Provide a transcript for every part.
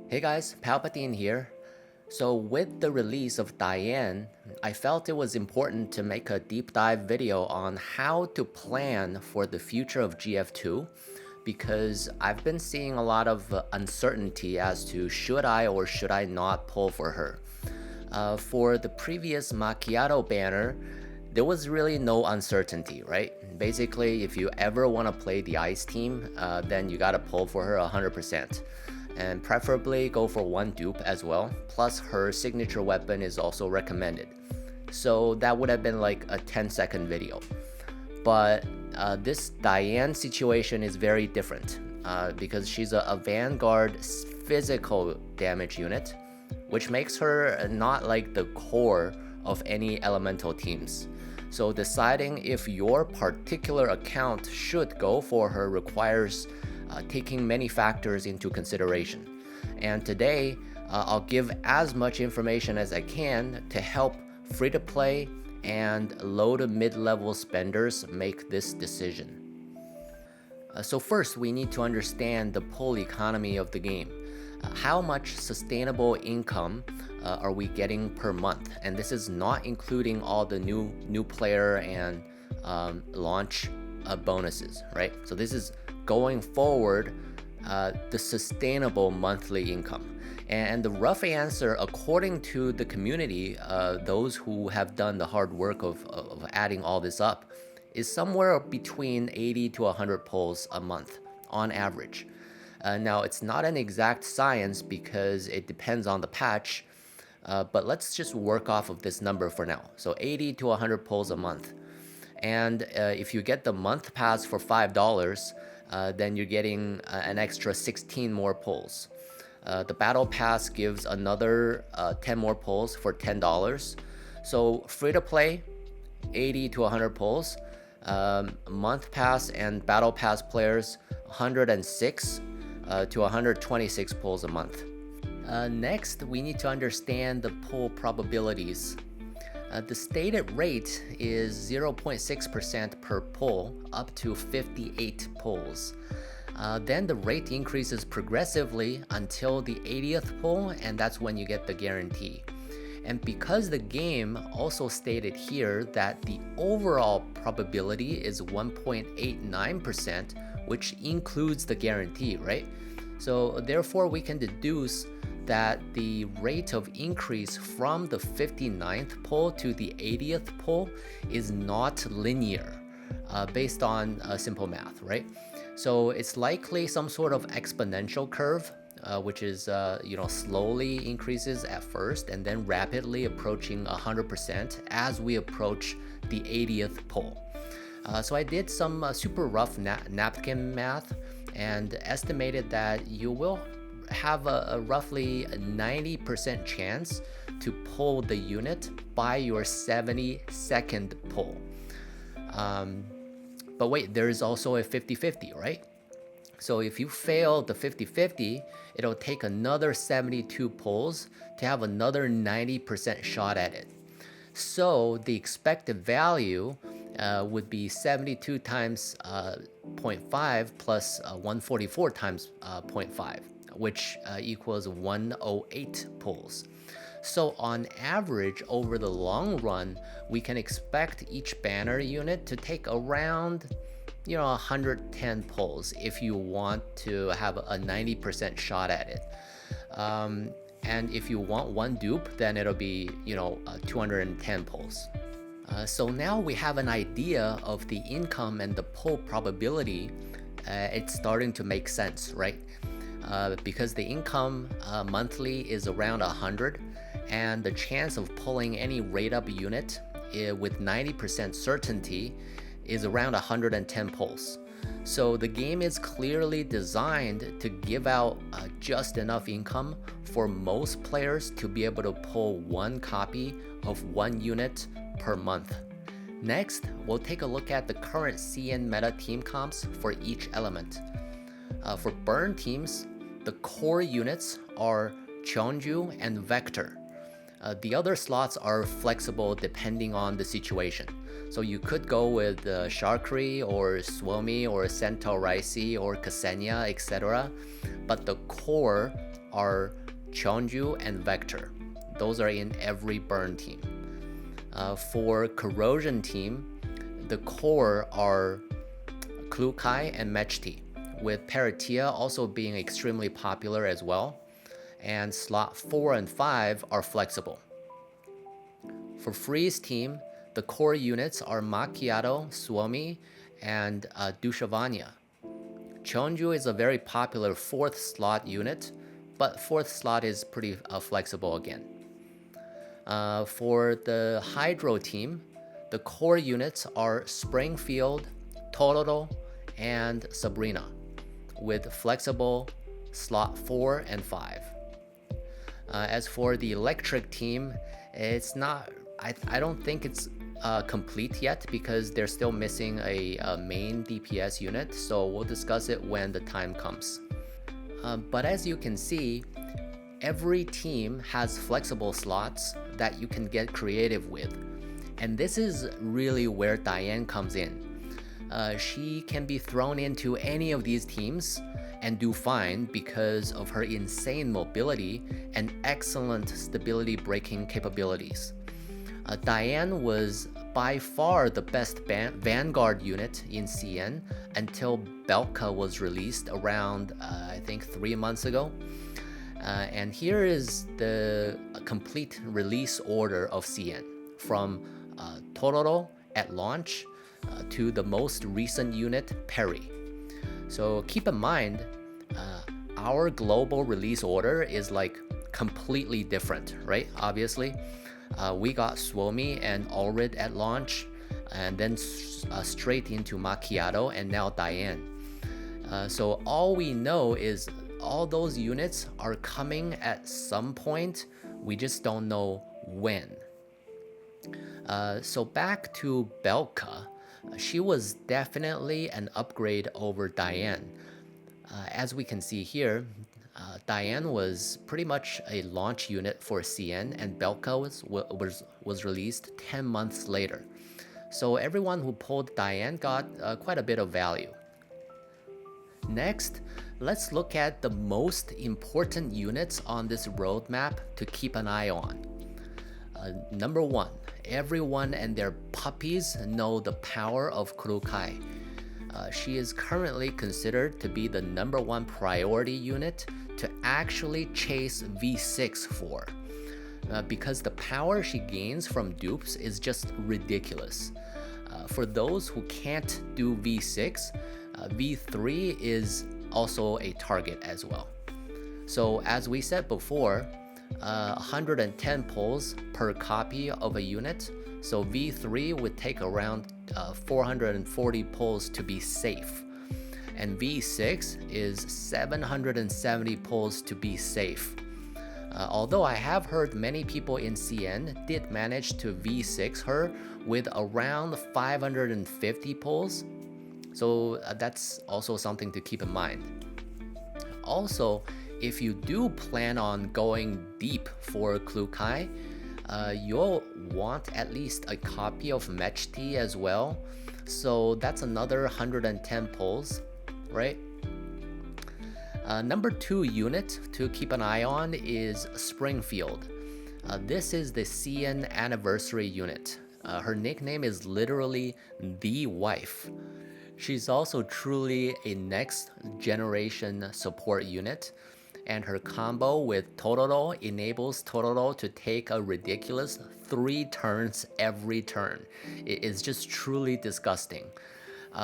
Hey guys, Palpatine here. So with the release of Daiyan, I felt it was important to make a deep dive video on how to plan for the future of GF2 because I've been seeing a lot of uncertainty as to should I or should I not pull for her. For the previous Macchiato banner, there was really no uncertainty, right? Basically, if you ever want to play the ice team, then you gotta pull for her 100%. And preferably go for one dupe as well, plus her signature weapon is also recommended. So that would have been like a 10-second video. But this Daiyan situation is very different because she's a Vanguard physical damage unit, which makes her not like the core of any elemental teams. So deciding if your particular account should go for her requires taking many factors into consideration. And today, I'll give as much information as I can to help free-to-play and low to mid-level spenders make this decision. So first, we need to understand the pull economy of the game. How much sustainable income are we getting per month? And this is not including all the new player and launch bonuses, right? So this is going forward the sustainable monthly income. And the rough answer, according to the community, those who have done the hard work of adding all this up, is somewhere between 80 to 100 pulls a month on average. Now, it's not an exact science because it depends on the patch, but let's just work off of this number for now. So 80 to 100 pulls a month. And if you get the month pass for $5, then you're getting an extra 16 more pulls. The battle pass gives another 10 more pulls for $10. So free to play, 80 to 100 pulls. Month pass and battle pass players, 106 to 126 pulls a month. Next, we need to understand the pull probabilities. The stated rate is 0.6% per pull up to 58 pulls. Then the rate increases progressively until the 80th pull, and that's when you get the guarantee. And because the game also stated here that the overall probability is 1.89%, which includes the guarantee, right? So therefore we can deduce that the rate of increase from the 59th pull to the 80th pull is not linear based on simple math, right? So it's likely some sort of exponential curve, which is slowly increases at first and then rapidly approaching 100% as we approach the 80th pull. So I did some super rough napkin math and estimated that you will have a roughly 90% chance to pull the unit by your 72nd pull. But wait, there's also a 50-50, right? So if you fail the 50-50, it'll take another 72 pulls to have another 90% shot at it. So the expected value would be 72 times 0.5 plus 144 times 0.5. which equals 108 pulls. So on average, over the long run, we can expect each banner unit to take around 110 pulls if you want to have a 90% shot at it. And if you want one dupe, then it'll be 210 pulls. So now we have an idea of the income and the pull probability. It's starting to make sense, right? Because the income monthly is around 100, and the chance of pulling any rate up unit with 90% certainty is around 110 pulls. So the game is clearly designed to give out just enough income for most players to be able to pull one copy of one unit per month. Next, we'll take a look at the current CN meta team comps for each element. For burn teams, the core units are Cheonju and Vector. The other slots are flexible depending on the situation. So you could go with Sharkri or Suomi or Centaur Ricey or Ksenia, etc. But the core are Cheonju and Vector. Those are in every burn team. For corrosion team, the core are Klukai and Mechti, with Paratia also being extremely popular as well. And slot 4 and 5 are flexible. For freeze team, the core units are Macchiato, Suomi, and Dushavanya. Cheonju is a very popular 4th slot unit, but 4th slot is pretty flexible again. For the Hydro team, the core units are Springfield, Tororo, and Sabrina, with flexible slot 4 and 5. As for the electric team, it's not, I don't think it's complete yet because they're still missing a main DPS unit, so we'll discuss it when the time comes. But as you can see, every team has flexible slots that you can get creative with. And this is really where Daiyan comes in. She can be thrown into any of these teams and do fine because of her insane mobility and excellent stability breaking capabilities. Daiyan was by far the best Vanguard unit in CN until Belka was released around, I think 3 months ago. And here is the complete release order of CN from Tororo at launch to the most recent unit, Perry. So keep in mind, our global release order is like completely different, right? Obviously, we got Suomi and Ulrid at launch, and then straight into Macchiato and now Daiyan. So all we know is all those units are coming at some point. We just don't know when. So back to Belka, she was definitely an upgrade over Daiyan. As we can see here, Daiyan was pretty much a launch unit for CN, and Belka was released 10 months later. So everyone who pulled Daiyan got quite a bit of value. Next, let's look at the most important units on this roadmap to keep an eye on. Number 1, everyone and their puppies know the power of Kurukai. She is currently considered to be the number 1 priority unit to actually chase V6 for, because the power she gains from dupes is just ridiculous. For those who can't do V6, V3 is also a target as well. So as we said before, 110 pulls per copy of a unit, so V3 would take around 440 pulls to be safe, and V6 is 770 pulls to be safe. Although I have heard many people in CN did manage to V6 her with around 550 pulls, so that's also something to keep in mind. Also, if you do plan on going deep for Klukai, you'll want at least a copy of Mechti as well, so that's another 110 pulls, right? Number 2 unit to keep an eye on is Springfield. This is the CN anniversary unit. Her nickname is literally the wife. She's also truly a next generation support unit, and her combo with Tororo enables Tororo to take a ridiculous 3 turns every turn. It is just truly disgusting.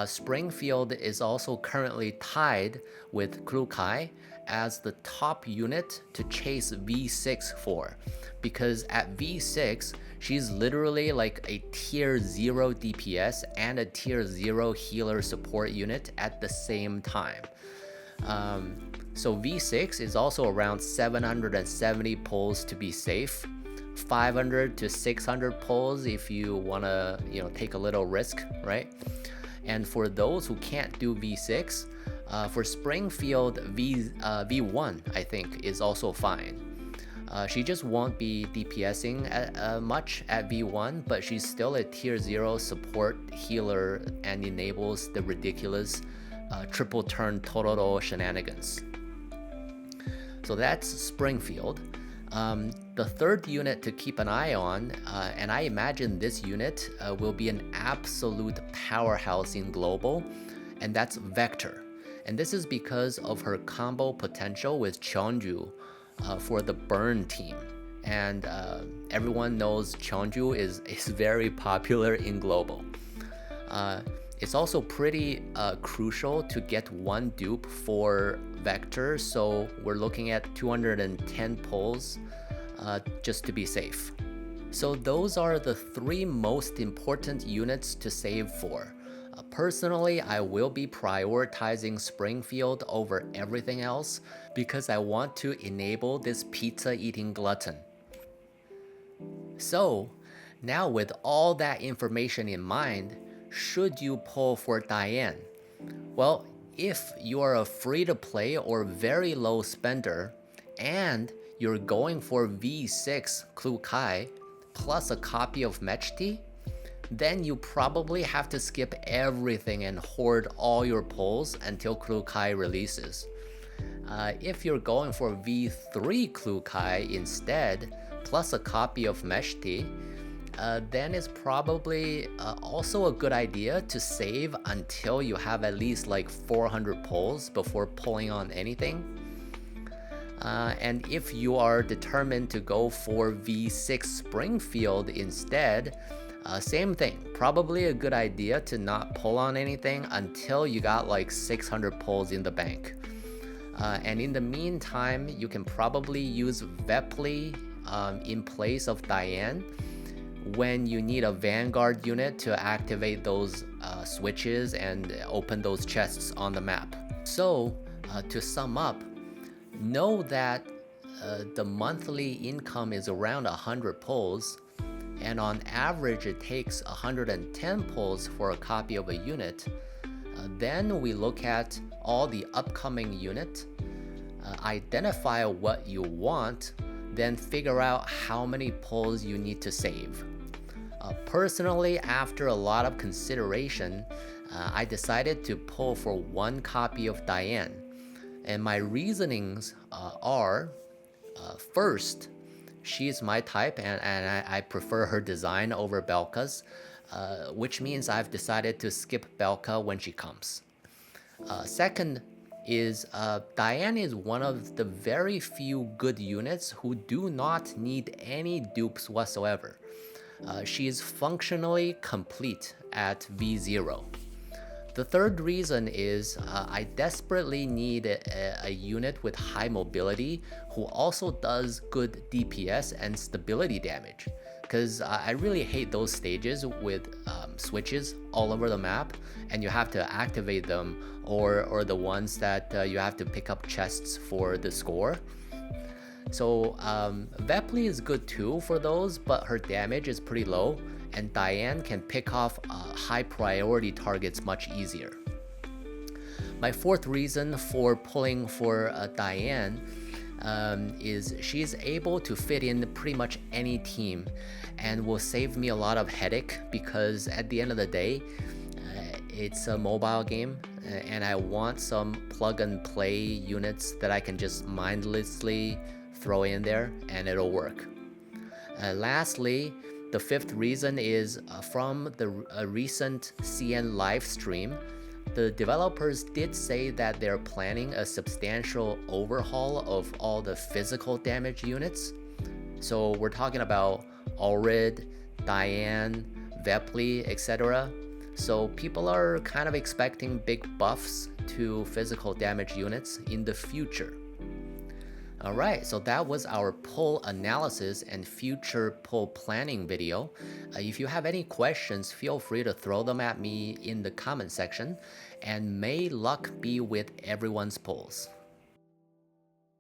Springfield is also currently tied with Kurukai as the top unit to chase V6 for, because at V6 she's literally like a tier 0 DPS and a tier 0 healer support unit at the same time. So V6 is also around 770 pulls to be safe, 500 to 600 pulls if you want to, take a little risk, right? And for those who can't do V6, for Springfield, V1 I think is also fine. She just won't be DPSing much at V1, but she's still a tier 0 support healer and enables the ridiculous triple turn Tororo shenanigans. So that's Springfield. The third unit to keep an eye on, and I imagine this unit will be an absolute powerhouse in global, and that's Vector. And this is because of her combo potential with Cheonju for the burn team. And everyone knows Cheonju is very popular in global. It's also pretty crucial to get one dupe for Vector, so we're looking at 210 pulls just to be safe. So those are the 3 most important units to save for. Personally, I will be prioritizing Springfield over everything else because I want to enable this pizza-eating glutton. So, now with all that information in mind, should you pull for Daiyan? Well, if you are a free-to-play or very low spender, and you're going for V6 Clue Kai plus a copy of Mechti, then you probably have to skip everything and hoard all your pulls until Clue Kai releases. If you're going for V3 Clue Kai instead, plus a copy of Mechti, then it's probably also a good idea to save until you have at least like 400 pulls before pulling on anything. And if you are determined to go for V6 Springfield instead, same thing, probably a good idea to not pull on anything until you got like 600 pulls in the bank. And in the meantime, you can probably use Vepli in place of Daiyan when you need a Vanguard unit to activate those switches and open those chests on the map. So, to sum up, know that the monthly income is around 100 pulls, and on average it takes 110 pulls for a copy of a unit. Then we look at all the upcoming unit, identify what you want, then figure out how many pulls you need to save. Personally, after a lot of consideration, I decided to pull for 1 copy of Daiyan. And my reasonings are, first, she's my type and I prefer her design over Belka's, which means I've decided to skip Belka when she comes. Second is Daiyan is one of the very few good units who do not need any dupes whatsoever. She is functionally complete at V0. The third reason is I desperately need a unit with high mobility who also does good DPS and stability damage, because I really hate those stages with switches all over the map and you have to activate them, or the ones that you have to pick up chests for the score. So Vepli is good too for those, but her damage is pretty low, and Daiyan can pick off high priority targets much easier. My fourth reason for pulling for Daiyan is she's able to fit in pretty much any team and will save me a lot of headache, because at the end of the day, it's a mobile game and I want some plug and play units that I can just mindlessly throw in there and it'll work. Lastly, the fifth reason is from the recent CN live stream, the developers did say that they're planning a substantial overhaul of all the physical damage units. So we're talking about Ulrid, Daiyan, Vepli, etc. So people are kind of expecting big buffs to physical damage units in the future. Alright, so that was our pull analysis and future pull planning video. If you have any questions, feel free to throw them at me in the comment section, and may luck be with everyone's pulls.